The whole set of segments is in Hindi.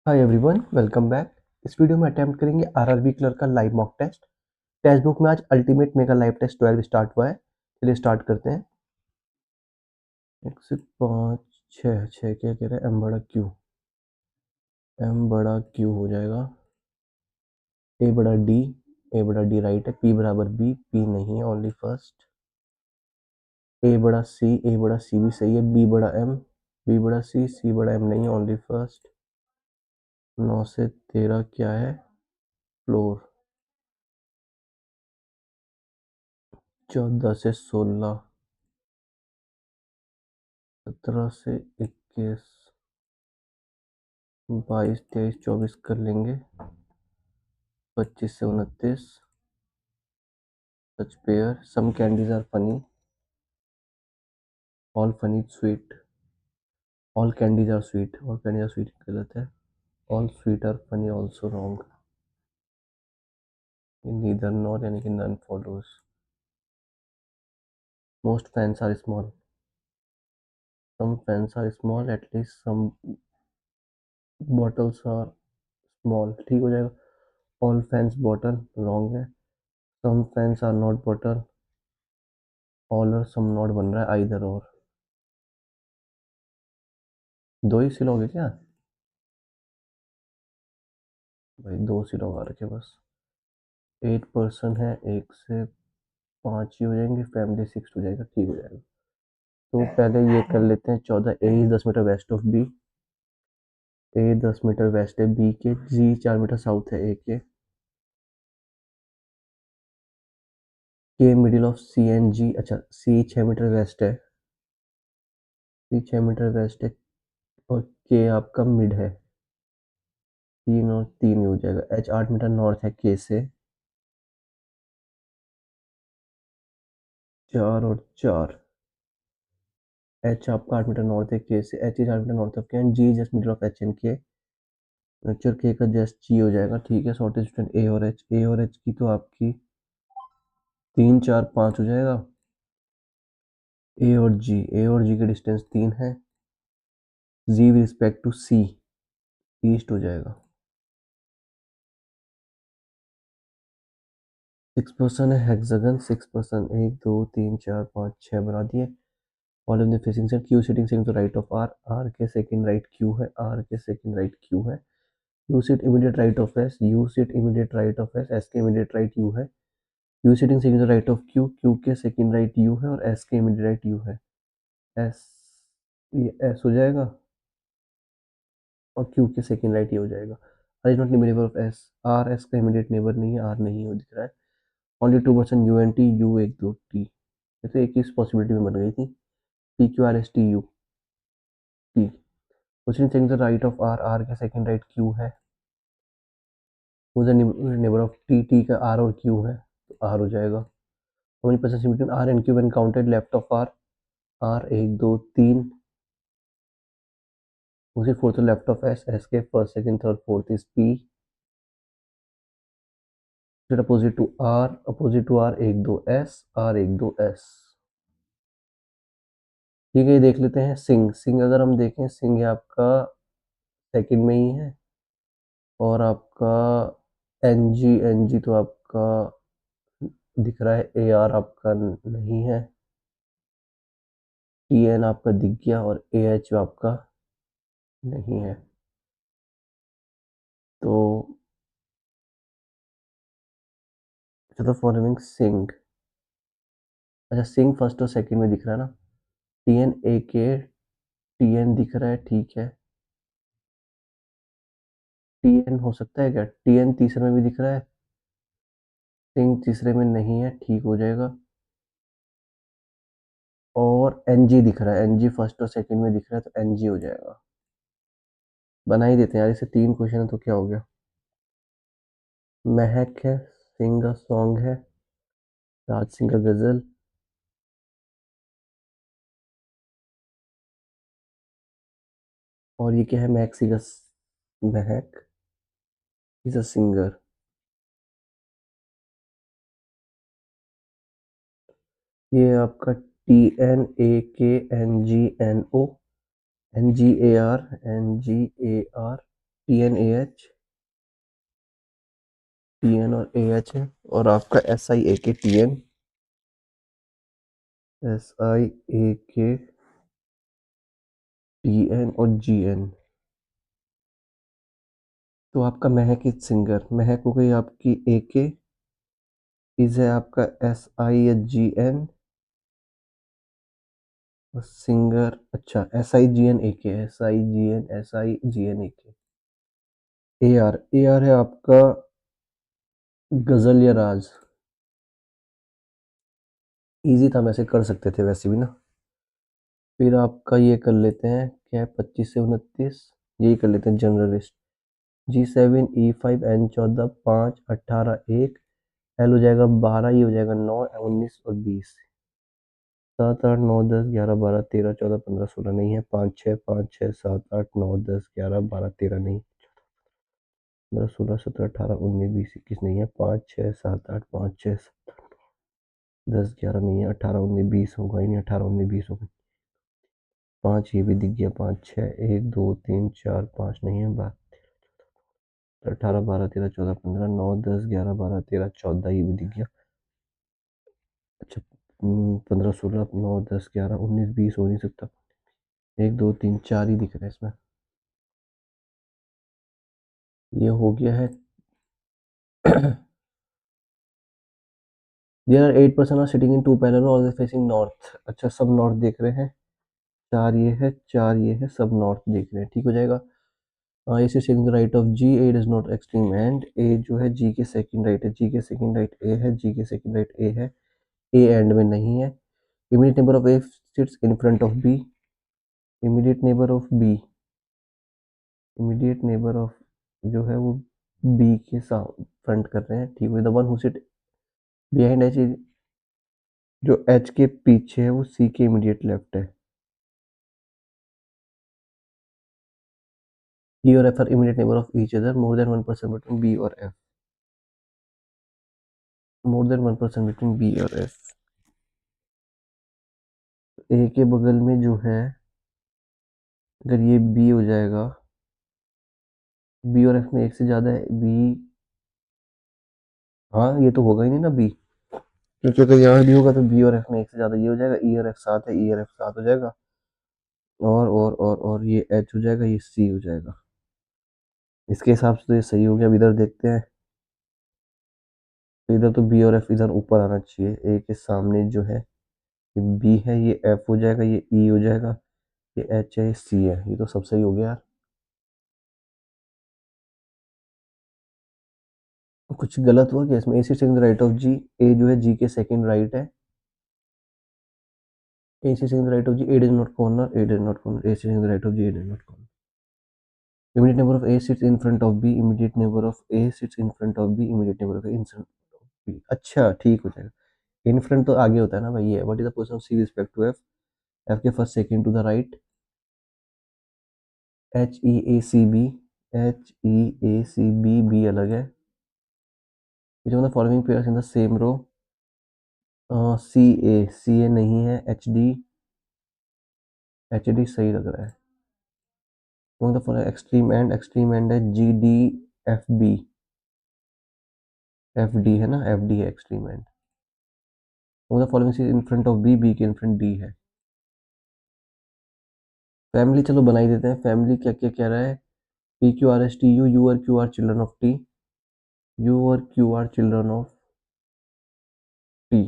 हाय एवरीवन, वेलकम बैक। इस वीडियो में अटेम्प्ट करेंगे आरआरबी क्लर्क का live mock test. Text book में आज ultimate mega live test 12 start हुआ है। चलिए स्टार्ट करते हैं। 1 से 5 6 क्या कह रहा है? एम बड़ा क्यू, एम बड़ा क्यू हो जाएगा। ए बड़ा डी, ए बड़ा डी राइट है। पी बराबर बी, पी नहीं है, ओनली फर्स्ट। ए बड़ा सी, ए बड़ा सी भी सही है। बी बड़ा एम, बी बड़ा सी बड़ा एम नहीं है, ओनली फर्स्ट। 9 से 13 क्या है? फ्लोर। 14 से 16, 17 से 21, 22, 23, 24 कर लेंगे। 25 से 29, such pair. Some candies are funny, all funny sweet, all candies are sweet, all candies are sweet गलत है। All sweet are funny also wrong. Neither nor यानी कि none follows. Most fans are small, some fans are small, at least some bottles are small, ठीक हो जाएगा। ऑल फैंस बॉटल रॉन्ग है। Some fans are not bottle, all और सम नॉट बन रहा है, आइदर और। दो ही सिलोगे क्या भाई? दो सिलोग आ रखे बस। 8 पर्सन है, 1 से 5 ही हो जाएंगे। फैमिली 6 हो जाएगा, ठीक हो जाएगा। तो पहले ये कर लेते हैं। 14 A 10 metre west of B, A 10 metre west है बी के। जी 4 मीटर साउथ है ए के middle of C and G. अच्छा, सी 6 मीटर वेस्ट है, सी 6 मीटर वेस्ट है और के आपका मिड है। 3 और 3 ही हो जाएगा। एच 8 मीटर नॉर्थ है के से। 4 और 4, एच आपका 8 मीटर नॉर्थ है के से। H is 8 metre north of K and G just middle of H and K. Nature K का जस्ट जी हो जाएगा, ठीक है। शॉर्टेज डिस्टेंस ए और एच, ए और एच की तो आपकी 3 4 5 हो जाएगा। ए और जी का डिस्टेंस 3 है। G with respect to C east हो जाएगा। 6 पर्सन है हेक्सागन। 6 पर्सन 1 2 3 4 5 6 बना दिए। All in the facing set, Q sitting second to right of R, R के सेकंड राइट क्यू है, आर के सेकंड राइट क्यू है। U sit immediate right of S, U sit immediate right of S, S के इमीडिएट राइट यू है। U sitting second to right of Q, Q के सेकंड राइट यू है और एस के इमीडिएट राइट यू है। एस, ये एस हो जाएगा और क्यू के सेकंड राइट ये हो जाएगा। R is not neighbour of S, R S का इमीडिएट नेबर नहीं है, आर नहीं हो दिख रहा है। Only 2 person U N T, U 1 2 T. ये तो एक ही पॉसिबिलिटी में बन गई थी। P Q R S T U T. Question change the right of R, R का सेकंड राइट क्यू है। नेबर ऑफ टी, टी का आर और क्यू है तो आर हो जाएगा। how many persons between R and Q when counted left of R? R 1 2 3, उसी fourth left of S, S के first second third fourth is P. Opposite to R 1 2 S, R 1 2 S. ठीक है, ये देख लेते हैं। सिंग, सिंग अगर हम देखें, सिंग ये आपका सेकंड में ही है और आपका एन जी, एन जी तो आपका दिख रहा है। ए आर आपका नहीं है। टी एन आपका दिख गया और ए एच आपका नहीं है। तो चलो फॉलोइंग सिंग। अच्छा, सिंग फर्स्ट और सेकंड में दिख रहा है ना। टी एन ए के, टी एन दिख रहा है, ठीक है। टी एन हो सकता है क्या? टी एन तीसरे में भी दिख रहा है, सिंग तीसरे में नहीं है, ठीक हो जाएगा। और एन जी दिख रहा है, एन जी फर्स्ट और सेकंड में दिख रहा है तो एन जी हो जाएगा। बना ही देते हैं यार, इसे 3 क्वेश्चन है तो क्या हो गया। महक है, सिंग का सॉन्ग है, राज सिंह का गजल। और ये क्या है? महक महक इज अ सिंगर। ये आपका टी एन ए के N G N O, N G A R, N G A R. TNAH, TN और AH है, और आपका SiAK TN, SiAK TN और GN। तो आपका महक इज सिंगर, महक हो गई आपकी AK, इज है आपका SiGN, और सिंगर अच्छा SiGN AK, SiGN AK। AR है आपका गजल या राज। इजी था, वैसे कर सकते थे वैसे भी ना। फिर आपका ये कर लेते हैं क्या है, 25 से 29, यही कर लेते हैं journalist. G7 E5 N14 5 18 1, L हो जाएगा 12, ये हो जाएगा 9 19 और 20। 7 8 9 10 11 12 13 14 15 16 नहीं है, 5 6 7 8 9 10 11 12 13 नहीं, 15 16 17 18 19 20 21 नहीं है, 5 6 7 8 5 6 10 11 नहीं है, 18 19 20 होगा ही नहीं, 18 19 20 होगा। 5 ये भी दिख गया, 5 6 1 2 3 4 5 नहीं है, 18 12 13 14 15 9 10 11 12 13 14 ये भी दिख गया। अच्छा 15 16 9 10 11 19 20 हो नहीं सकता, 1 2 3 4 ही दिख रहा है इसमें। ये हो गया है। There are 8 person are sitting in 2 parallel all facing north. अच्छा सब नॉर्थ देख रहे हैं, 4 ये है 4 ये है, सब नॉर्थ देख रहे हैं, ठीक हो जाएगा। ए से second right of G, A is not extreme end, A जो है जी के सेकंड राइट है, जी के सेकंड राइट ए है, जी के सेकंड राइट ए है, ए एंड में नहीं है। Immediate neighbour of A sits in front of B, immediate neighbour of B, immediate neighbour of जो है वो बी के साथ फ्रंट कर रहे हैं, ठीक है। The one who sit behind H, जो एच के पीछे है वो सी के इमीडिएट लेफ्ट है। E और F are immediate neighbor of each other, more than 1% between B और F, more than 1% between B और F। A के बगल में जो है, अगर ये B हो जाएगा, B और F में एक से ज़्यादा है, B, हाँ ये तो होगा ही नहीं ना B, क्योंकि अगर यहाँ भी होगा तो B और F में एक से ज़्यादा, ये हो जाएगा E और F साथ है, E और F साथ हो जाएगा, और ये H हो जाएगा, ये C हो जाएगा। इसके हिसाब से तो ये सही हो गया। अब इधर देखते हैं, तो इधर तो B और F इधर ऊपर आना चाहिए, A के सामने जो है ये B है, ये F हो जाएगा, ये E हो जाएगा, ये H है, ये C है, ये तो सब सही हो गया यार। कुछ गलत हुआ क्या इसमें? A second right of G, A जो है जी के सेकंड राइट है, A second right of G, A does not corner, A does not corner, A second right of G, A does not corner. Immediate neighbour of A sits in front of B, immediate neighbour of A sits in front of B, immediate neighbour of A in front of B. अच्छा ठीक हो जाएगा, इन फ्रंट तो आगे होता है ना भाई, ये what is the position of C respect to F, F के first second to the right, H E A C B, H E A C B, B अलग है, which of the following pairs in the same row, सी ए, सी ए नहीं है, एच डी, एच डी सही लग रहा है। द फॉलोइंग एक्सट्रीम एंड है G D F B, F D है ना, एफ डी है extreme end. The following in front of B, B के इन फ्रंट डी है। फैमिली चलो बना ही देते हैं, फैमिली क्या क्या कह रहा है, P Q R S T U, U और Q are children of T, U और Q are children of T,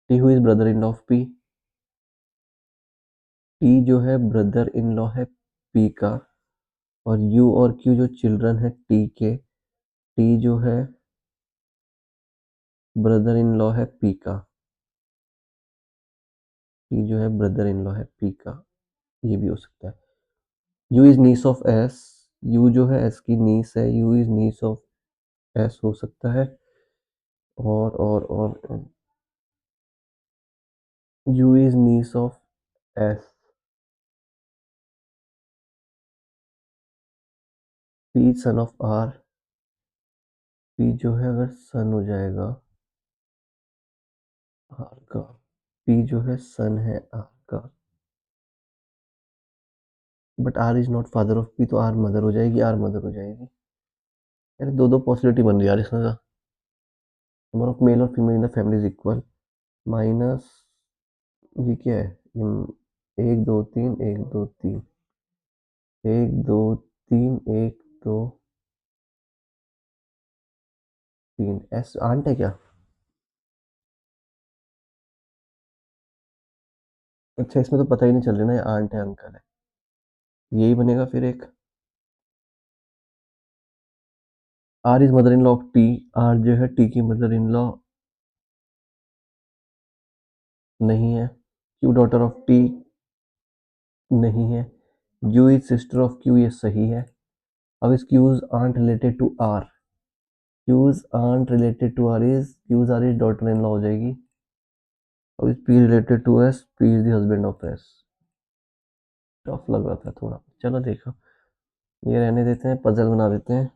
T who is brother in law of P, T जो है ब्रदर इन लॉ है पी का, और यू और क्यू जो चिल्ड्रन है टी के, टी जो है ब्रदर इन लॉ है पी का, टी जो है ब्रदर इन लॉ है पी का, ये भी हो सकता है। U is niece of S, U जो है एस की नीस है, U is niece of S हो सकता है, और U is niece of S, P son of R, P जो है अगर सन हो जाएगा आर का, पी जो है सन है आर का, but R is not father of P, तो आर मदर हो जाएगी, आर मदर हो जाएगी। यार दो दो पॉसिबिलिटी बन रही है यार इसमें। नंबर ऑफ मेल और female in the family is equal, minus ये क्या है, एक दो तीन, एक दो तीन, एक दो तीन, एक दो तीन, एस आंट है क्या? अच्छा, इसमें तो पता ही नहीं चल रहा ना ये आंट है अंकल है। यही बनेगा फिर एक। R is mother in law of T, R जो है टी की मदर इन लॉ नहीं है। क्यू डॉटर ऑफ टी नहीं है। U is sister of Q, ये सही है। अब इस Q's aunt related to R, Q's aunt related to R is, Q's R is daughter in law हो जाएगी। अब इस P related to S, P is the husband of S. Tough लग रहा था थोड़ा, चलो देखो, ये रहने देते हैं, पजल बना देते हैं।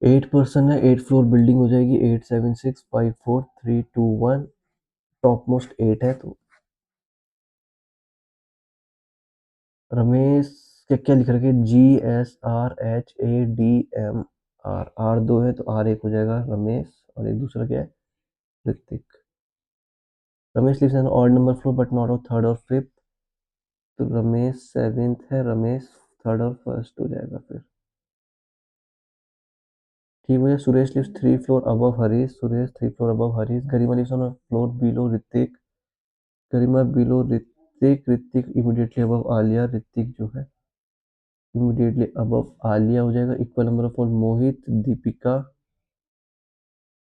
8 पर्सन है, 8 फ्लोर बिल्डिंग हो जाएगी, 8 7 6 5 4 3 2 1। टॉप मोस्ट 8 है तो रमेश, क्या क्या लिख रखे, GSRHADM, आर दो है तो आर एक हो जाएगा रमेश, और एक दूसरा क्या है, Hrithik. Ramesh lives an odd number floor but not of third और फिफ्थ, तो रमेश सेवेंथ है, रमेश थर्ड और फर्स्ट हो जाएगा फिर। ठीक है, Suresh lives 3 floor above Harish, Suresh 3 floor above Harish. Garima lives on floor below Hrithik, Garima below Hrithik, Hrithik immediately above Aliya, Hrithik जो है इमीडिएटली अबव आलिया हो जाएगा। Equal number of floor Mohit, Deepika,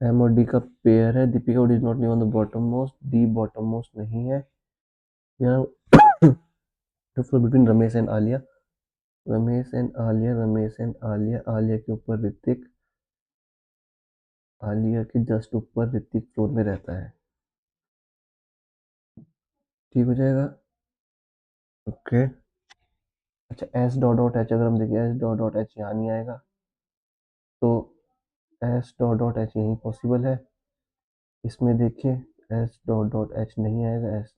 M और डी का पेयर है, Deepika would is not live on the bottom most, D bottom most नहीं है। यहाँ floor between Ramesh and Aliya, Ramesh and Aliya, Ramesh and Alia, Alia के ऊपर ऋतिक, आलिया के जस्ट ऊपर ऋतिक फ्लोर में रहता है। ठीक हो जाएगा, ओके। अच्छा, एस डॉट डॉट एच अगर हम देखें, एस डॉट डॉट एच यहाँ नहीं आएगा, तो एस डॉट डॉट एच यहीं पॉसिबल है। इसमें देखिए, एस डॉट डॉट एच नहीं आएगा, S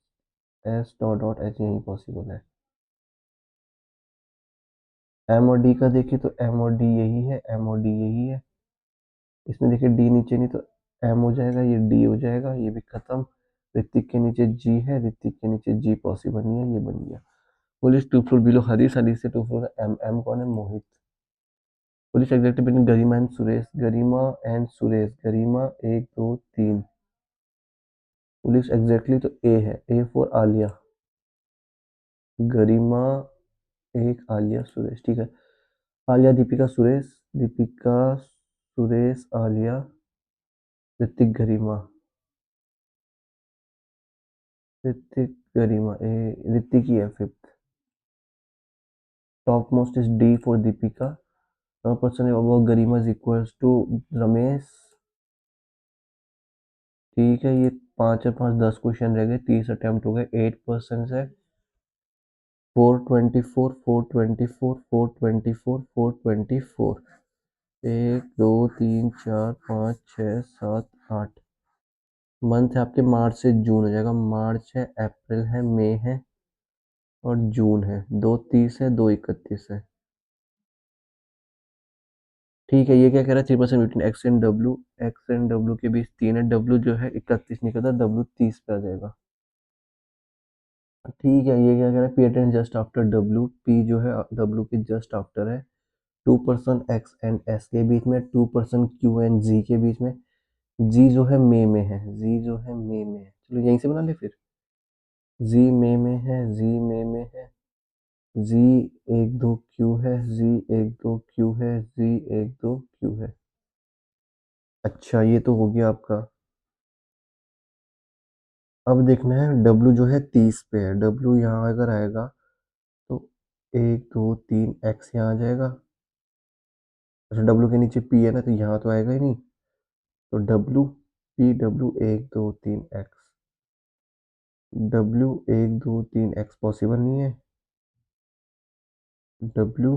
S dot dot H यहीं पॉसिबल है। एम और डी का देखिए तो एम और डी यही है, एम और डी यही है। इसमें देखिए डी नीचे नहीं तो एम हो जाएगा, ये डी हो जाएगा, ये भी खत्म। ऋतिक के नीचे जी है, ऋतिक के नीचे जी पॉसिबल नहीं है, ये बन गया। Police 2 floor below Harish, Harish से 2 फ्लोर एम, एम कौन है, Mohit. Police exactly between Garima and Suresh, Garima and Suresh, Garima एक दो तीन, पुलिस एग्जैक्टली तो ए है, ए फॉर आलिया, गरिमा एक, आलिया सुरेश, ठीक है। आलिया दीपिका सुरेश, दीपिका सुरेश आलिया, ऋतिक गरिमा, ऋतिक गरिमा, ए ऋतिक ही है fifth. Top most is D for Deepika, person above Garima is equals to Ramesh. ठीक है, ये 5 और 5 10 क्वेश्चन रह गए, 30 अटेम्प्ट हो गए, 8 पर्सन है। 424, 424, 424, 424, 1 2 3 4 5 6 7 8। मंथ है आपके मार्च से जून हो जाएगा, मार्च है, अप्रैल है, मई है और जून है। 2 30 है, 2 31 है। ठीक है, ये क्या कह रहा है, 3% between x and W, x and W के बीच 3 है, डब्ल्यू जो है 31 निकलता है, डब्ल्यू 30 पे आ जाएगा। ठीक है, ये क्या कह रहा है, P attend just after W, P जो है डब्ल्यू के जस्ट आफ्टर है। 2% एक्स एंड एस के बीच में, 2% क्यू एंड जी के बीच में, जी जो है मे में है, जी जो है मे में है, चलो यहीं से बना ले फिर। जी मे में है, जी मे में है, जी एक दो क्यू है, जी एक दो क्यू है, जी एक दो क्यू है। अच्छा, ये तो हो गया आपका। अब देखना है डब्ल्यू जो है 30 पे है, डब्ल्यू यहाँ अगर आएगा तो 1 2 3 एक्स यहाँ आ जाएगा। अच्छा, डब्ल्यू के नीचे पी है ना, तो यहाँ तो आएगा ही नहीं, तो W P W 1 2 3 x, W 1 2 3 x possible नहीं है, डब्ल्यू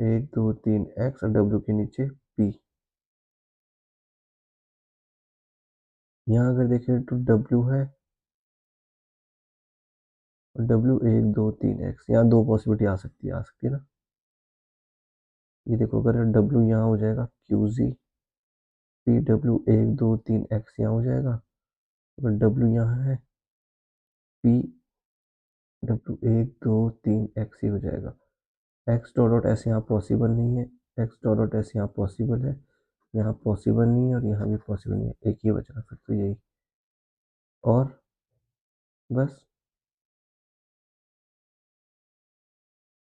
1 2 3 एक्स और डब्ल्यू के नीचे पी। यहाँ अगर देखें तो डब्ल्यू है, डब्ल्यू 1 2 3 x, यहाँ दो पॉसिबिलिटी आ सकती है ना। ये देखो अगर डब्ल्यू यहाँ हो जाएगा क्यू जी, पी डब्ल्यू 1 2 3 x यहाँ हो जाएगा। अगर डब्ल्यू यहाँ है, पी डब्ल्यू 1 2 3 x ही हो जाएगा। एक्स डॉट डॉट एस यहाँ पॉसिबल नहीं है, एक्स डॉट डॉट एस यहाँ पॉसिबल है, यहाँ पॉसिबल नहीं है और यहाँ भी पॉसिबल नहीं है। एक ही बचा फिर तो यही, और बस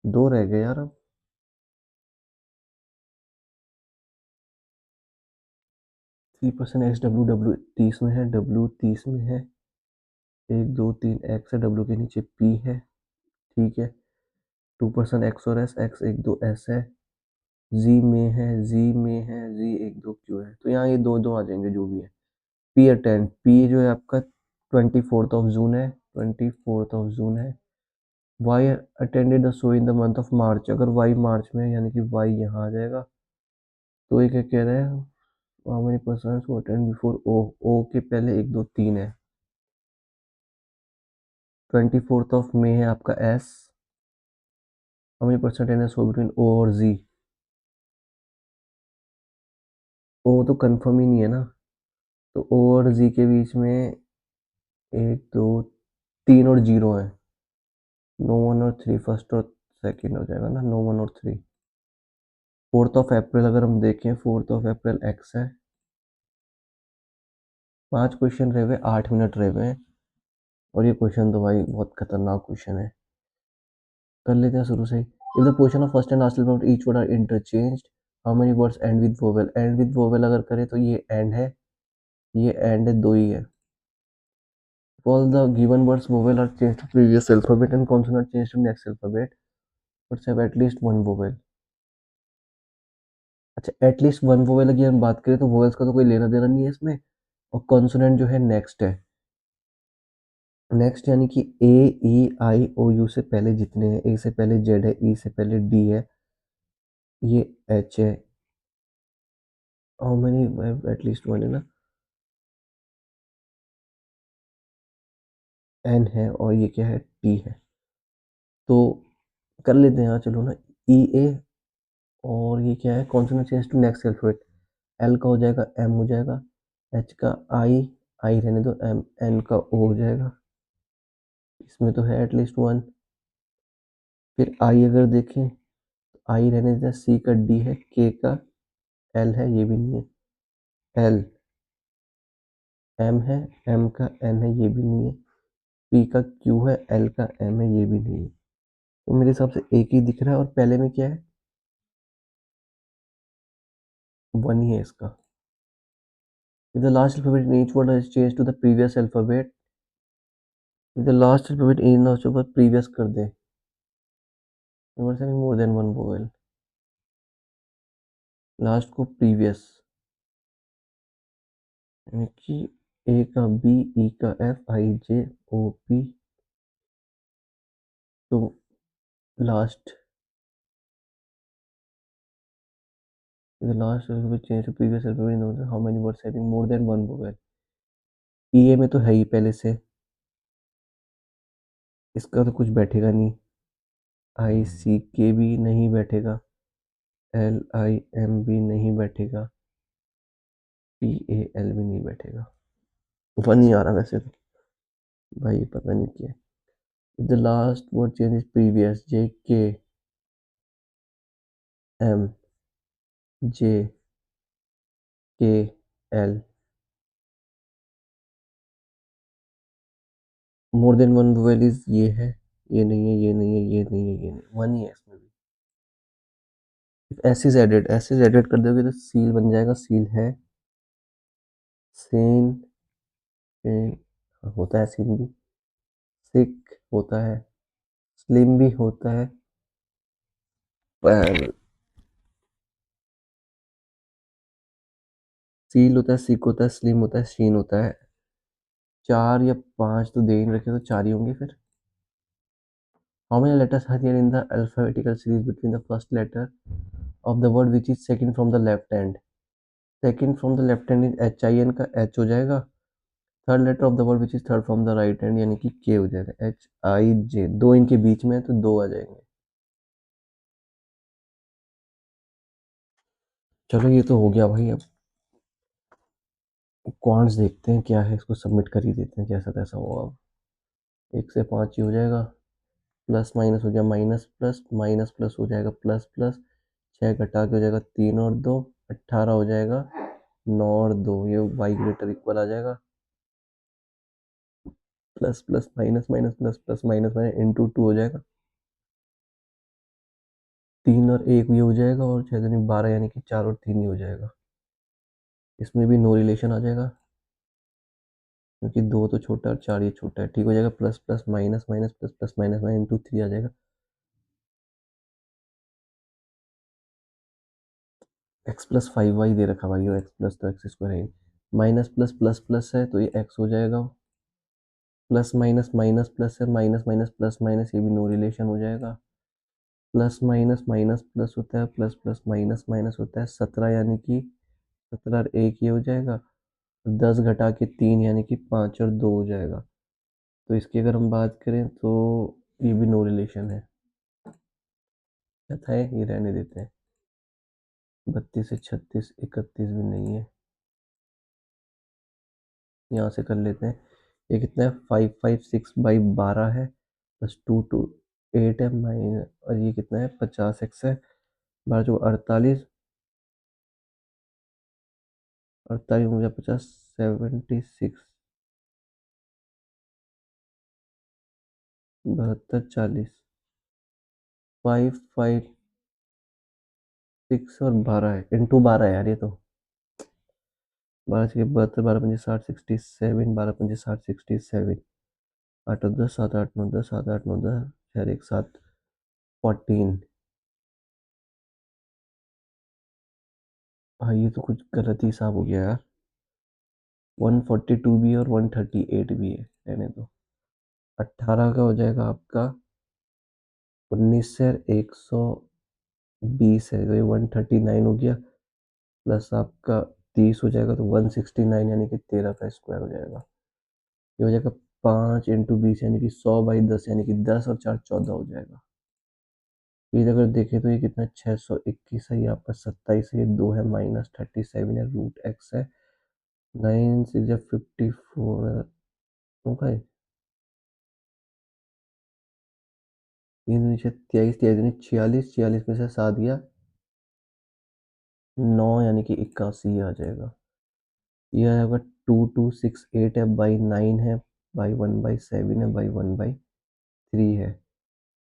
दो रह गए यार अब। 3% एक्स, डब्ल्यू डब्ल्यू 30 में है, डब्ल्यू 30 में है, 1 2 3 एक्स है, डब्ल्यू के नीचे पी है, ठीक है। 2% एक्स और एस, एक्स 1 2 एस है, जी में है, जी में है, जी 1 2 क्यू है, तो यहाँ ये दो दो आ जाएंगे जो भी है। पी अटेंड, पी जो है आपका 24 जून है, 24 जून है। Y attended the show in the month of March, अगर वाई मार्च में है यानी कि वाई यहाँ आ जाएगा। तो ये क्या कह रहा है, how many person who attend before O, O के पहले 1 2 3 है। 24 मई है आपका S, how many percent attendance हो बिटवीन ओ और जी। ओ तो कंफर्म ही नहीं है ना, तो ओ और जी के बीच में 1 2 3 और 0 है, नो वन और थ्री, फर्स्ट और सेकंड हो जाएगा ना, नो वन और थ्री। 4 अप्रैल अगर हम देखें, 4 अप्रैल एक्स है। 5 क्वेश्चन रहे हुए, 8 मिनट रहे हुए हैं, और ये क्वेश्चन तो भाई बहुत खतरनाक क्वेश्चन है। कर लेते हैं शुरू से ही। If the portion of first and last of each word are interchanged, how many words end with vowel, end with vowel अगर करें तो ये एंड है, ये एंड है, दो ही है। All the given words vowel are changed to previous alphabet and consonant changed to next alphabet. Words have at least one vowel. अच्छा, एटलीस्ट वन वोवेल की हम बात करें तो वोवेल्स का तो कोई लेना देना नहीं है इसमें, और कॉन्सोनेंट जो है नेक्स्ट है। नेक्स्ट यानी कि ए ई आई ओ यू से पहले जितने हैं, ए से पहले जेड है, ई से पहले डी है, ये एच है। हाउ मेनी, एटलीस्ट वन है ना, एन है, और ये क्या है, टी है। तो कर लेते हैं, हाँ चलो ना, ई ए, और ये क्या है, consonant change to next alphabet. L का हो जाएगा एम हो जाएगा, एच का आई, आई रहने दो, एम एन का ओ हो जाएगा, इसमें तो है एटलीस्ट वन। फिर आई अगर देखें, आई रहने देते हैं, सी का डी है, के का एल है, ये भी नहीं है, एल एम है, एम का एन है, ये भी नहीं है, पी का क्यू है, एल का एम है, ये भी नहीं है। तो मेरे हिसाब से एक ही दिख रहा है, और पहले में क्या है, वन ही है इसका। If the last alphabet in each word has changed to the previous alphabet, if the last alphabet in the alphabet previous कर दे, words having more than one vowel, last को प्रीवियस, यानी कि ए का बी, ई का एफ, आई जे ओ पी, तो last, the last alphabet change to previous alphabet in order how many words having more than one vowel। ई ए में तो है ही पहले से, इसका तो कुछ बैठेगा नहीं, आई सी के भी नहीं बैठेगा, एल आई एम भी नहीं बैठेगा, पी ए एल भी नहीं बैठेगा। वन नहीं आ रहा वैसे तो, भाई पता नहीं क्या है। The last word change is previous, J K M J K L, more than one vowel is, ये है, ये नहीं है, ये नहीं है, ये नहीं है, ये नहीं, वन ही है इसमें भी। S is added, S is added कर दोगे तो सील बन जाएगा, सील है, सेन, सेन होता है, सीन भी, सिक होता है, स्लिम भी होता है, पर सील होता है, सिक होता है, स्लिम होता है, शीन होता है। 4 या 5 तो दे ही नहीं रखे, तो 4 ही होंगे फिर। How many letters are there in the alphabetical series between the first letter of the word which is second from the left hand. Second from the left hand is H I N का एच हो जाएगा, third letter of the word which is third from the right hand, यानी कि के हो जाएगा, HIJ, दो इनके बीच में है तो दो आ जाएंगे। चलो ये तो हो गया भाई। अब क्वांट्स देखते हैं क्या है, इसको सबमिट कर ही देते हैं जैसा तैसा होगा। अब 1 से 5 ही हो जाएगा, प्लस माइनस हो गया, माइनस प्लस, माइनस प्लस हो जाएगा प्लस प्लस, 6 घटा के हो जाएगा 3 और 2, 18 हो जाएगा, 9 और 2, ये वाई ग्रेटर इक्वल आ जाएगा, plus plus minus minus plus plus minus minus into 2 हो जाएगा, 3 और 1 ये हो जाएगा, और 6 दूनी 12, यानी कि 4 और 3 ही हो जाएगा। इसमें भी नो रिलेशन आ जाएगा, क्योंकि 2 तो छोटा है और 4 ये छोटा है। ठीक हो जाएगा, plus plus minus minus plus plus minus minus into 3 आ जाएगा। एक्स प्लस 5y दे रखा भाई, एक्स प्लस तो एक्स स्क्वायर है, माइनस प्लस प्लस प्लस है तो ये एक्स हो जाएगा, प्लस माइनस माइनस प्लस है, माइनस माइनस प्लस माइनस, ये भी नो रिलेशन हो जाएगा, प्लस माइनस माइनस प्लस होता है, प्लस प्लस माइनस माइनस होता है, 17 यानी कि 17 और 1 ये हो जाएगा, 10 घटा के 3 यानी कि 5 और 2 हो जाएगा। तो इसकी अगर हम बात करें तो ये भी नो रिलेशन है, क्या है, ये रहने देते हैं। 32 से 36, 31 भी नहीं है, यहाँ से कर लेते हैं। ये कितना है, 556/12 है, प्लस 2 2 8 है, माइनस, और ये कितना है, 50x है, 12 जो 48, 48 मुझे 50, 76, 72 40, 556 और 12 है, इंटू 12 है यार ये तो, 12 72, 12 5 60 67, 12 5 60 67, 8 और 10 7 8 9 10, 7 8 9 10, 4 1 7, 14। हाँ ये तो कुछ गलत ही हिसाब हो गया यार, 142 भी है और 138 भी है, रहने दो। 18 का हो जाएगा आपका 19 से 120 है, तो ये 139 हो गया, प्लस आपका 30 हो जाएगा तो 169, यानी कि 13 का स्क्वायर हो जाएगा। ये हो जाएगा 5 × 20 यानी कि 100/10, यानी कि 10 और 4 14 हो जाएगा। फिर अगर देखें तो ये कितना, 621 है, ये आपका 27 है, ये 2 है, -37 है, √x है, 9 6 54 है, होगा ये, 3 × 23 43, 46 में से 7 गया 9, यानी कि 81 आ जाएगा। ये आएगा 2268 है, बाई 9 है, बाई 1/7 है, बाई 1/3 है,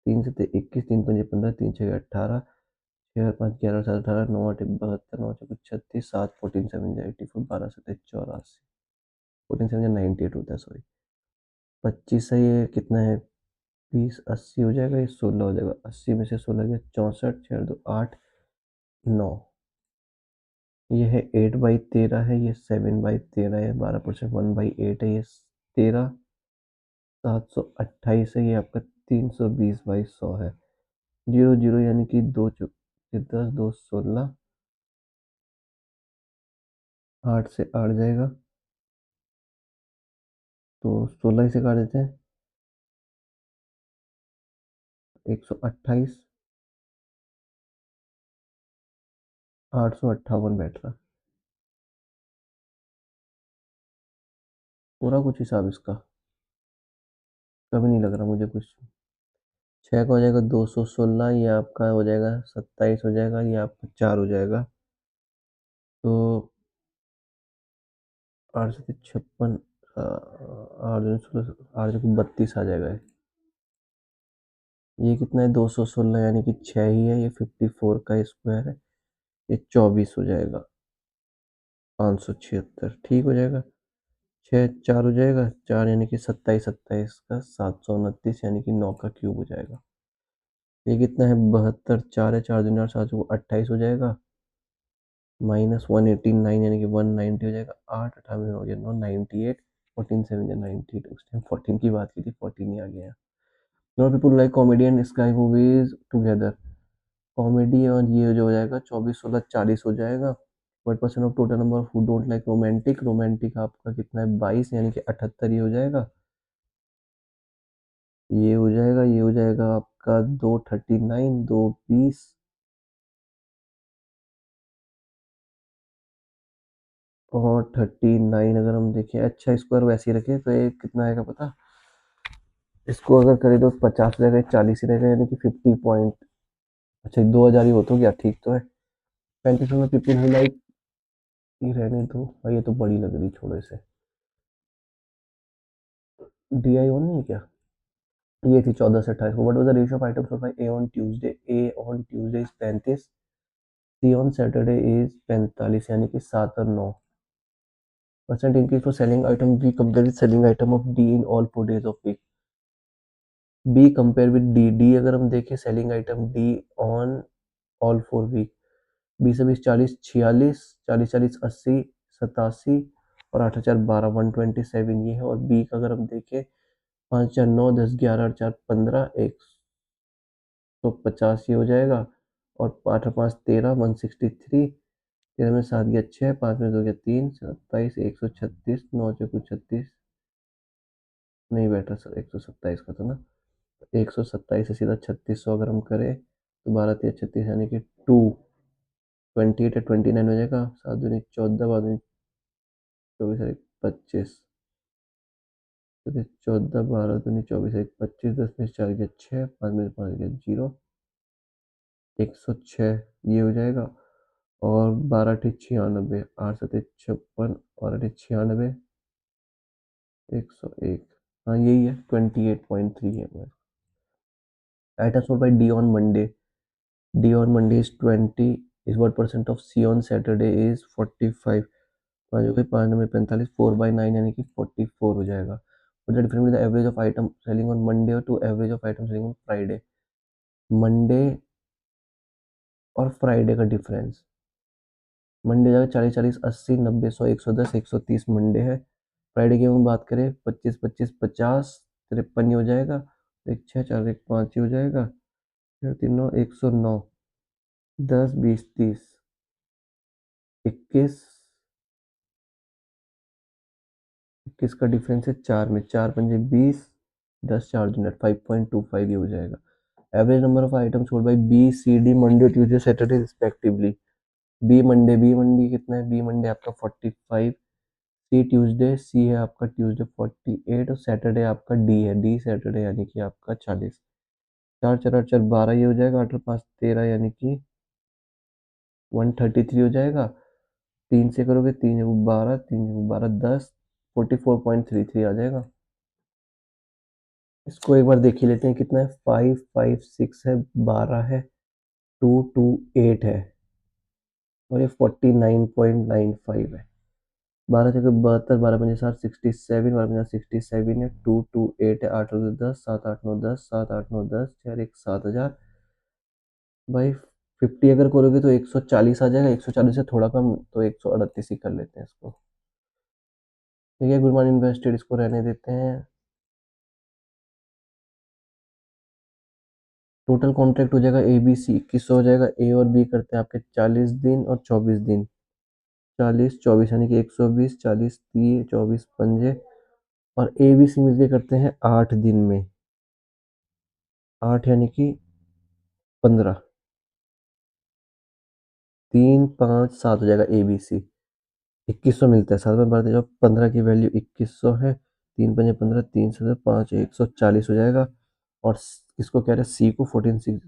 3 से 21, 3 × 5 = 15, 3 × 6 = 18, 6 और 5 = 11 7 18, 9 8 72, 9 4 36, 7 14 7 84, 12 7 84, 14 7 98 होता है, सॉरी, 25 है, ये कितना है, 20 80 हो जाएगा, ये 16 हो जाएगा, 80 में से 16 गया 64, 4 2 8 9, ये है 8/13 है, ये 7/13 है, 12%, 1/8 है, ये 13, 728 है, ये आपका 320/100 है, 0 0 यानी कि 2 10 2 16, 8 से 8 जाएगा, तो 16 ही से काट देते हैं, 128, 858 बैठ रहा, पूरा कुछ हिसाब इसका कभी नहीं लग रहा मुझे कुछ। 6 का हो जाएगा 216, ये आपका हो जाएगा 27 हो जाएगा, ये आपका 4 हो जाएगा, तो 8 से 56, 8 आ जाएगा। ये कितना है, 216, यानी कि 6 ही है, ये 54 का स्क्वायर है, ये 24 हो जाएगा, 576, ठीक हो जाएगा। 6 4 हो जाएगा, 4 यानी कि 27 27 का 729, यानी कि 9 का क्यूब हो जाएगा। ये कितना है, 72, 4 है, 4 दूनी 8, 7 28 हो जाएगा, -189 यानी कि 190 हो जाएगा, 8 98 हो गया 998, 14 7 98, उस टाइम 14 की बात की थी, 14 ही आ गया। Not people like comedy and sky movies together, comedy और ये जो हो जाएगा 24 16 40 हो जाएगा, what percent of total number of who don't like romantic, romantic आपका कितना है 22 यानी कि 78 ये हो जाएगा, ये हो जाएगा, ये हो जाएगा आपका 239, 220 और 39 अगर हम देखें, अच्छा इसको अगर वैसे ही रखें तो ये कितना आएगा पता, इसको अगर करें तो 50 रहेगा, 40 ही रहेगा यानी कि 50 पॉइंट, अच्छा 2000 ही हो तो गया, ठीक तो है। 35 में पीपल हु लाइक, ये रहने दो भाई, ये तो बड़ी लग रही, छोड़ो इसे। डी आई ऑन नहीं है क्या, ये थी 14 से 28 को। What was the ratio of items sold by A on Tuesday, A on Tuesday is 35, C on Saturday is 45 यानी कि 7 और 9% increase for selling item B compared with selling item of D in all 4 days of week. B compare with D, D अगर हम देखें selling item D on all 4 week, 20 से 20 40 46, 40 40 80 87 और 8 4 12 127 ये है। और B का अगर हम देखें 5 4 9 10 11 8 4 15 150 ये हो जाएगा, और 8 और 5 13 163, 13 में 7 गया 6, 5 में 2 गया 3, 27 136, 9 से कुछ 36 नहीं बैठा सर, 127 का था ना, 127 से सीधा 3600 अगर हम करें तो 12 3 36 यानी कि 28 या 29 हो जाएगा, 7 दूनी 14, 12 दूनी 24 और 25, 14 12 दूनी 24 एक 25, 10 में 4 गया 6, 5 में 5 गया 0, 106 ये हो जाएगा। और 12 अठी 96, 8 7 56 और 8 96, 101, हाँ यही है 28.3 है। Item sold bye D on Monday, D on Monday is 20, is what percent of C on Saturday is 45, 5 हो गए 5 में 45, 4/9 यानी कि 44 हो जाएगा। What the difference with the average of item selling on Monday to average of item selling on Friday? Monday और फ्राइडे का डिफरेंस, मंडे जाएगा 40 40 80 90 100 110 130 मंडे है। फ्राइडे की हम बात करें 25 25 50 53 हो जाएगा, एक 6 4 1 5 हो जाएगा, फिर 3 9 109, 10 20 30 21, 21 का डिफरेंस है 4 में, 4 पंजे 20, 10 4 मिनट 5.25 ये हो जाएगा। Average number of item sold by B C D Monday Tuesday Saturday respectively. B Monday कितना है, बी मंडे आपका 45, सी ट्यूसडे, सी है आपका ट्यूसडे 48 और सैटरडे आपका डी है, डी सैटरडे यानी कि आपका 40, 4 4 8 4 12 ये हो जाएगा, 8 और 5 13 यानी कि 133 हो जाएगा। 3 से करोगे 3 12 3 12 10, 44.33 आ जाएगा। इसको एक बार देख ही लेते हैं कितना है, 5 5 6 है, 12 है, 2 2 8 है और ये 49.95 है। 12 जगह 72, 12 पंजे 60 67, 12 पंजे 67 है, 2 2 8 है, 8 और 10 7 8 9 10, 7 8 9 10 4 1 7000 भाई। 50 अगर करोगे तो 140 आ जाएगा, 140 से थोड़ा कम तो 138 ही कर लेते हैं इसको। ठीक है, गुड मॉर्निंग इन्वेस्टेड इसको रहने देते हैं। टोटल कॉन्ट्रैक्ट हो जाएगा ए बी सी 2100 हो जाएगा, ए और बी करते हैं आपके 40 दिन और 24 दिन, 40 24 यानी कि 120, 40 30 24 पंजे और ए बी सी मिलके करते हैं 8 दिन में, 8 यानी कि 15, 3 5 7 हो जाएगा ए बी सी, 2100 मिलता है, साथ में बढ़ते जाओ 15 की वैल्यू 2100 है, 3 पंजे 15, 3 से 5 140 हो जाएगा। और इसको कह रहे हैं सी को 14 6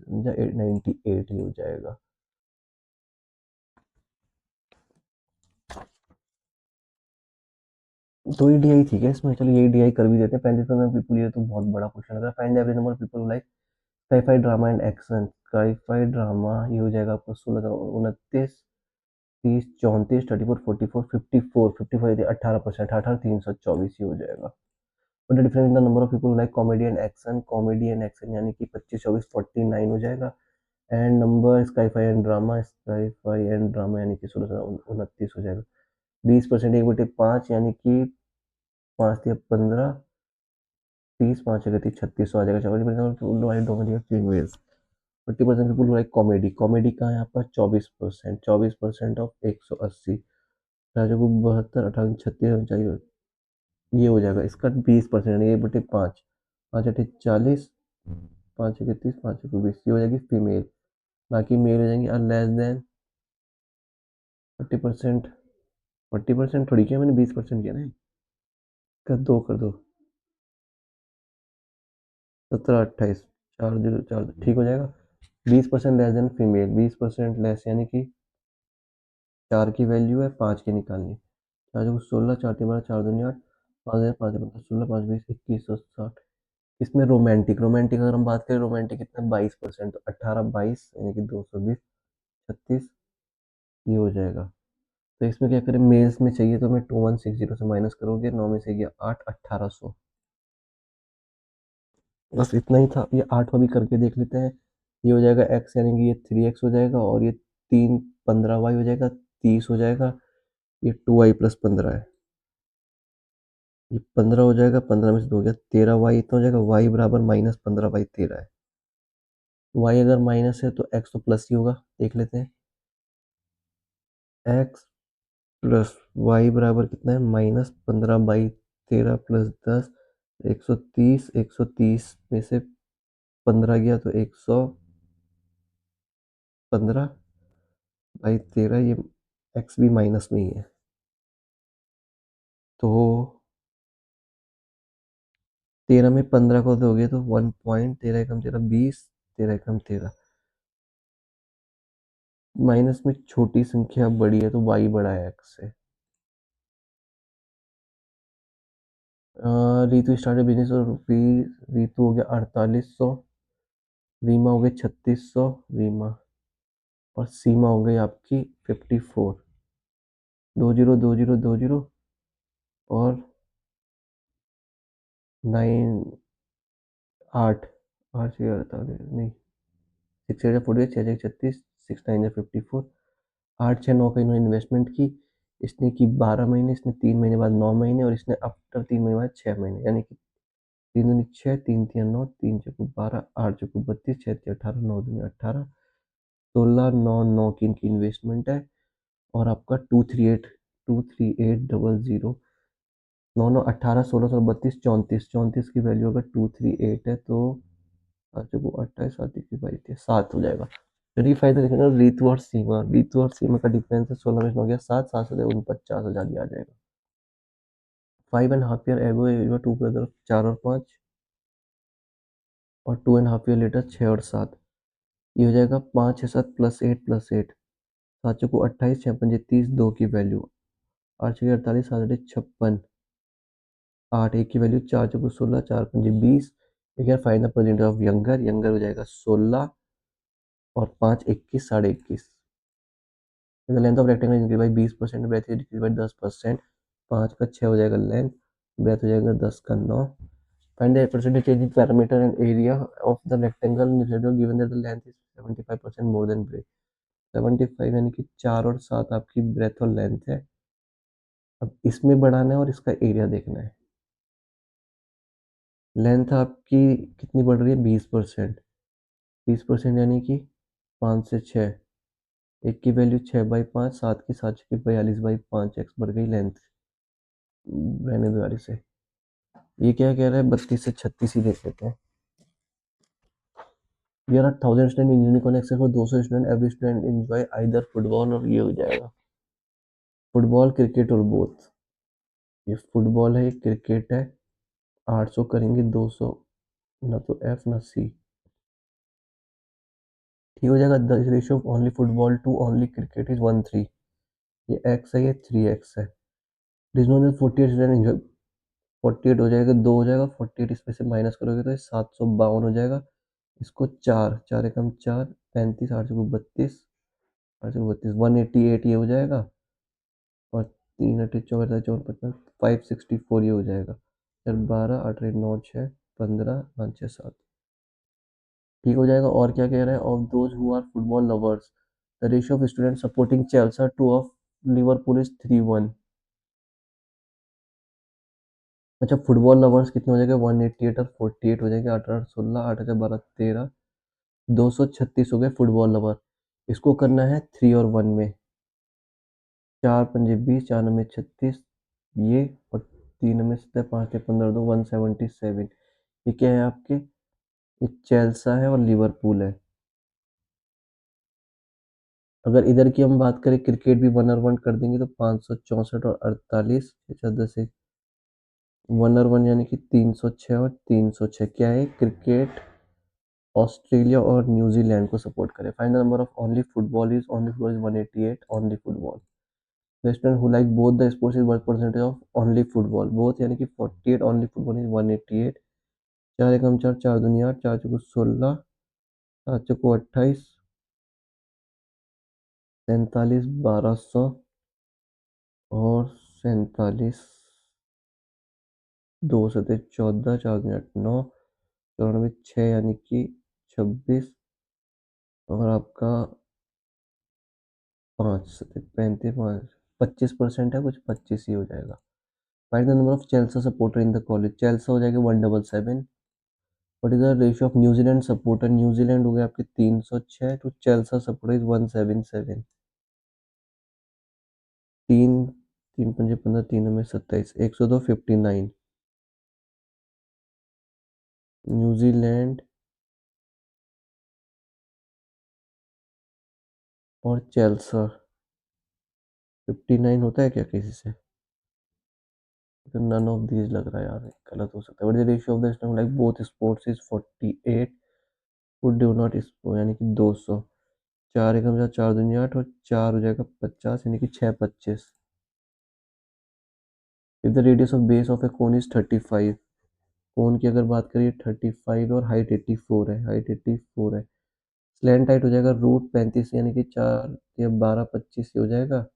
98 ही हो जाएगा। तो ये डीआई ठीक है इसमें, चलो ये डीआई कर भी देते हैं। 35 पीपल, ये तो बहुत बड़ा क्वेश्चन लग रहा है। Find the average number of people like sky-phi drama and action, sky-phi drama ये हो जाएगा आपको 16 29 30 34 34 44 54 55 18%, 18 324 ये हो जाएगा। But difference in the number of people like comedy and action, comedy and action यानी कि 25 24 49 हो जाएगा। And number sky-phi and drama, sky-phi and drama यानी कि 16 29 हो जाएगा। 20% 1/5 यानी कि 5 या 15, 30 5 36 3600 आ जाएगा। 40% 40% पीपल लाइक कॉमेडी। कॉमेडी कहाँ है आपका 24%। 24% ऑफ 180, राजा को 72, 58, 36 चाहिए, ये हो जाएगा इसका 20%। ये बटे 5, 5 × 8 = 40, 5 × 1 = 30, 5 × 2 = 20, ये हो जाएगी फीमेल। बाकी मेल हो जाएंगे आर लेस देन 40%। 40% थोड़ी किया मैंने, 20% किया ना, कर दो 17, 28, 4 0 4, ठीक हो जाएगा। 20% लेस देन फीमेल, 20% लेस यानी कि 4 की वैल्यू है 5 की निकालनी। 4 × 16, 4 × 12, 4 × 2 = 8, 5 5 15, 16, 5 20, 2160। इसमें रोमांटिक, रोमांटिक अगर हम बात करें, रोमांटिक कितना 22%, तो 18 22 यानी कि 220, 36, ये हो जाएगा। तो इसमें क्या करें, मेल्स में चाहिए तो मैं 2160 से माइनस करोगे, 9 में से गया 8, 1800। बस इतना ही था, ये 8वां भी करके देख लेते हैं। ये हो जाएगा x यानी कि ये 3x हो जाएगा, और ये 3 15y हो जाएगा, 30 हो जाएगा। ये 2y + 15 है, ये 15 हो जाएगा, 15 में से 2 गया 13y, इतना हो जाएगा। y बराबर -15/13 है। y अगर माइनस है तो x तो प्लस ही होगा, देख लेते हैं। x प्लस वाई बराबर कितना है, -15/13 + 10, 130। 130 में से 15 गया तो 115/13, ये x भी माइनस में ही है, तो 13 में 15 को दोगे तो 1 पॉइंट, 13 एकम 13 20, 13 एकम 13। माइनस में छोटी संख्या बड़ी है तो y बड़ा है x से। रितु स्टार्टेड बिजनेस और रुपीज, रितु हो गया 4800, रीमा हो गई 3600, रीमा, और सीमा हो गई आपकी 54। 20 20 20 और 9 8 8 6 48 नहीं, 6 6 40, 6 6 36, 6 9 54। 8 6 9 का इन्होंने इन्वेस्टमेंट की, इसने की 12 महीने, इसने 3 महीने बाद 9 महीने, और इसने आफ्टर 3 महीने बाद 6 महीने, यानी कि 3 दूनी 6, 3 3 9, 3 चौको 12, 8 चौको 32, 6 3 18, 9 दूनी 18, 16 9 9 की इनकी इन्वेस्टमेंट है। और आपका 238 9 9 18, 16 16 32, 34, 34 की वैल्यू अगर 238 है तो 28, 7 की 22, 7 हो जाएगा। यदि फायदा देखना, रीतु और सीमा, रीतु और सीमा का डिफरेंस है 16 में हो गया 7, 7 से 49,000 आ जाएगा। 5.5 ईयर एगो 2 ब्रदर 4 और 5, और 2.5 ईयर लेटर 6 और 7, ये हो जाएगा 5 6 7 +8 +8, 7 चौको 28, 6 पंजे 30, 2 की वैल्यू 8 6 48, 7 8 56, 8 1 की वैल्यू 4 चौको 16, 4 पंजे 20। यार find the percentage of younger, younger हो जाएगा 16, और 5 21 21.5। The length of rectangle increase by 20%, breadth decrease by 10%। 5 का 6 हो जाएगा लेंथ, ब्रेथ हो जाएगा 10 का 9। Find the percentage change in perimeter and area of the rectangle given that the length is 75% more than breadth. 75 यानी कि 4 और 7 आपकी ब्रेथ और लेंथ है। अब इसमें बढ़ाना है और इसका एरिया देखना है। लेंथ आपकी कितनी बढ़ रही है, 20%। 20% यानी कि 5 से 6, एक की वैल्यू 6/5, 7 की 7 की 42/5, एक्स बढ़ गई लेंथ, रहने दो यार इसे। ये क्या कह रहा है, 32 से 36 ही देख लेते हैं। There are 1000 students in Unicorn except for 200 students. Every student enjoy either football, और ये हो जाएगा फुटबॉल क्रिकेट और बोथ। ये फुटबॉल है, ये क्रिकेट है। 800 करेंगे 200, ना तो एफ ना सी, ठीक हो जाएगा। The ratio of only football to only cricket is 1:3। ये एक्स है, ये 3x है। डिज नो दैट 48 स्टूडेंट एंजॉय, 48 हो जाएगा, 2 हो जाएगा, 48 इसमें से माइनस करोगे तो ये 752 हो जाएगा। इसको 4 4 एकम 4, 35, 8 चौको 32, 8 चौको 32, 188 ये हो जाएगा। और 3 8 14 14 15, 564 ये हो जाएगा। फिर 12 8 9 6 15 5 6 7, ठीक हो जाएगा। और क्या कह रहा है, of those who are football lovers the ratio of student supporting Chelsea to of Liverpool is 3:1। अच्छा, फुटबॉल लवर्स कितने हो जाएंगे, 188 और 48 हो जाएंगे। 8 8 16, 8 8 12 13, 236 हो गए फुटबॉल लवर। इसको करना है 3 और 1 में। 4 पंजे 20, 4 नंबे 36, ये और 3 नंबे 17, 5 15 2 177। ये क्या है आपके? ये चेल्सा है और लिवरपूल है। अगर इधर की हम बात करें, क्रिकेट भी 1 और 1 कर देंगे तो 564 और 48, 10 से 1 और 1 यानी कि 306 और 306। क्या है? क्रिकेट ऑस्ट्रेलिया और न्यूजीलैंड को सपोर्ट करे। Find the number of only football is 188 only football. The student who like both the sports is what percentage of only football? Both यानी कि 48 ओनली फुटबॉल इज 188। चार एकम चार, चार दुनिया आठ, चार चौको 16, सात चौको 28, 47 1200 और 47 दो सतह 14, चार दुनिया 9, 94 6 यानी कि 26 और आपका 5 सतह 35 25% है, कुछ 25 ही हो जाएगा। Find the number of Chelsea supporter in the college. Chelsea हो जाएगा 177। What is the ratio of New Zealand supporter? New Zealand हो गया आपके 306 टू चेल्सा सपोर्टर इज 177। तीन, तीन पंजे 15, तीन में 27, 102 59। न्यूजीलैंड और चेल्सा 59 होता है क्या किसी से? तो नन ऑफ दीज लग रहा है यार, गलत हो सकता है। What is the ratio of the stone like both sports is 48 would do not sport यानी कि 200। चार एकम चार, चार दुनिया आठ और चार हो जाएगा 50 यानी कि 6 25। If the radius of base of A cone is 35। कोन की अगर बात करिए 35 और हाइट 84 है, हाइट 84 है। स्लैंट हाइट हो जाएगा रूट 35 यानी कि 4 या 12 25 हो जाएगा।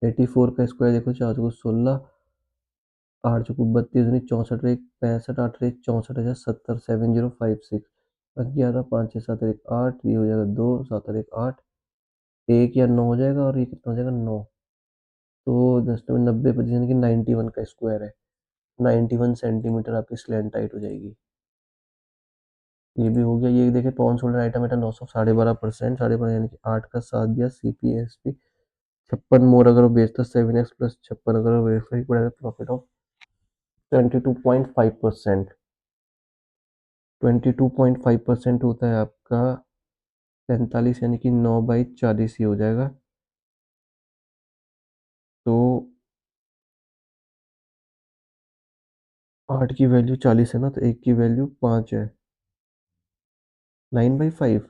84 का स्क्वायर देखो, 4 को 16, 8 चौको 32 यानी 64 एक 65, 8 एक 64 70 7056। 11 5 6 7 एक 8, ये हो जाएगा 2 7 एक 8, एक या 9 हो जाएगा और ये कितना हो जाएगा 9। तो 10 में 90 25 यानी कि 91 का स्क्वायर है। 91 सेंटीमीटर आपकी स्लैंट हाइट हो जाएगी। ये भी हो गया। ये देखे pawns holder item at loss of 12.5%, 12.5 यानी कि 8 का 7 दिया। CPSP 56 मोर अगर वो बेचता 7x प्लस 56 अगर वो बेचता प्रॉफिट ऑफ 22.5%। 22.5% होता है आपका 45 यानी कि 9/40 ही हो जाएगा। तो 8 की वैल्यू 40 है ना, तो एक की वैल्यू 5 है। 9/5।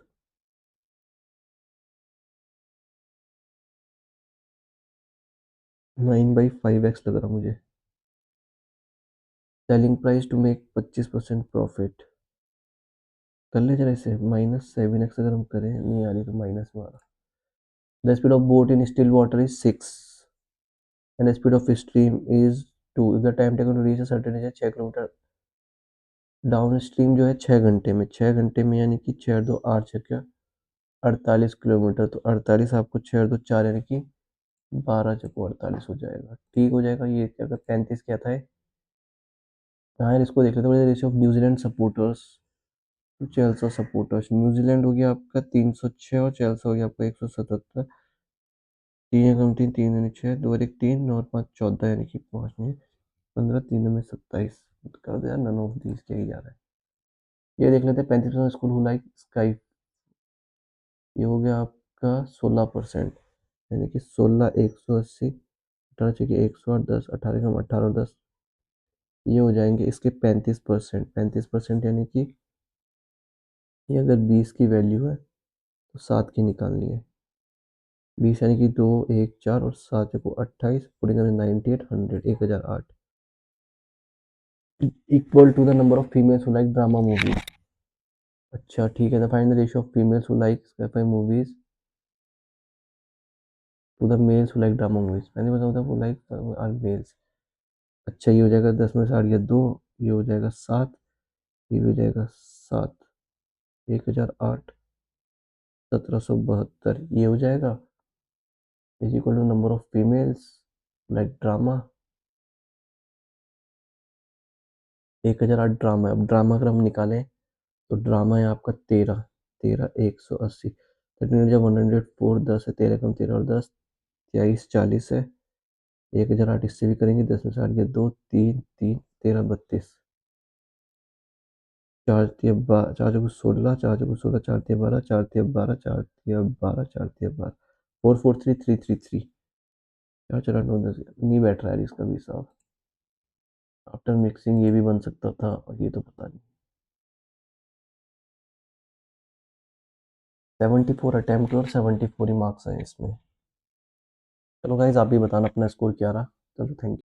9/5x लग रहा मुझे। Selling price to make 25% profit. कर ले जरा इसे -7x अगर हम करें, नहीं आ रही तो माइनस में आ रहा। The speed of boat in still water is 6 and the speed of stream is 2। If the time taken to reach a certain distance 6 kilometre downstream जो है 6 घंटे में, 6 घंटे में यानी कि 6 2 8 6 क्या 48 किलोमीटर। तो 48 आपको 6 2 4 यानी कि 12 चको 48 हो जाएगा। ठीक हो जाएगा। ये क्या 35 क्या था? हाँ यार, इसको देख लेते हैं। Ratio of New Zealand supporters to Chelsea supporters. New Zealand हो गया आपका 306 और चेल्सा हो गया आपका 177। तीन एकम तीन, तीन दूनी 6, दो और एक 3, 9 और 5 14 यानी कि 5 में 15, 3 में 27। कर दो यार, नन ऑफ दीज क्या ही जा रहा है। ये देख लेते हैं 35% स्कूल हु लाइक स्काई। ये हो गया आपका 16%, यानी कि 16 180, 18 चाहिए 108, 10 18 कम 18 और 10 ये हो जाएंगे इसके 35%। 35% यानी कि ये अगर 20 की वैल्यू है तो 7 की निकालनी है। 20 यानी कि 2 1 4 और 7 को 28, putting 98 100 1008 equal to the number of females who like drama movies. अच्छा ठीक है, the find the ratio of females who like sky movies to the males who like drama movies. मैंने बताया था वो लाइक आर मेल्स। अच्छा ये हो जाएगा 10 में से 8 गया 2, ये हो जाएगा 7, ये हो जाएगा 7, 1008 1772 ये हो जाएगा is equal to number of females like drama. 1008 drama है। अब ड्रामा अगर हम निकालें तो ड्रामा है आपका 13, 13 180, दैट मीन्स जब 104 10 है, 13 कम 13 और 10 23 40 है, 1000 8 इससे भी करेंगे, 10 में से 8 गया 2 3 3 13 32, 4 तिया 4 चौको 16, 4 चौको 16, 4 तिया 12, 4 तिया 12, 4 तिया 12, 4 तिया 12, 443333, 4 4 8 9 10, नहीं बैठ रहा है इसका भी हिसाब। आफ्टर मिक्सिंग ये भी बन सकता था, और ये तो पता नहीं। 74 अटेम्प्ट और 74 ही मार्क्स हैं इसमें। चलो गाइज, आप भी बताना अपना स्कोर क्या रहा। चलो, थैंक यू।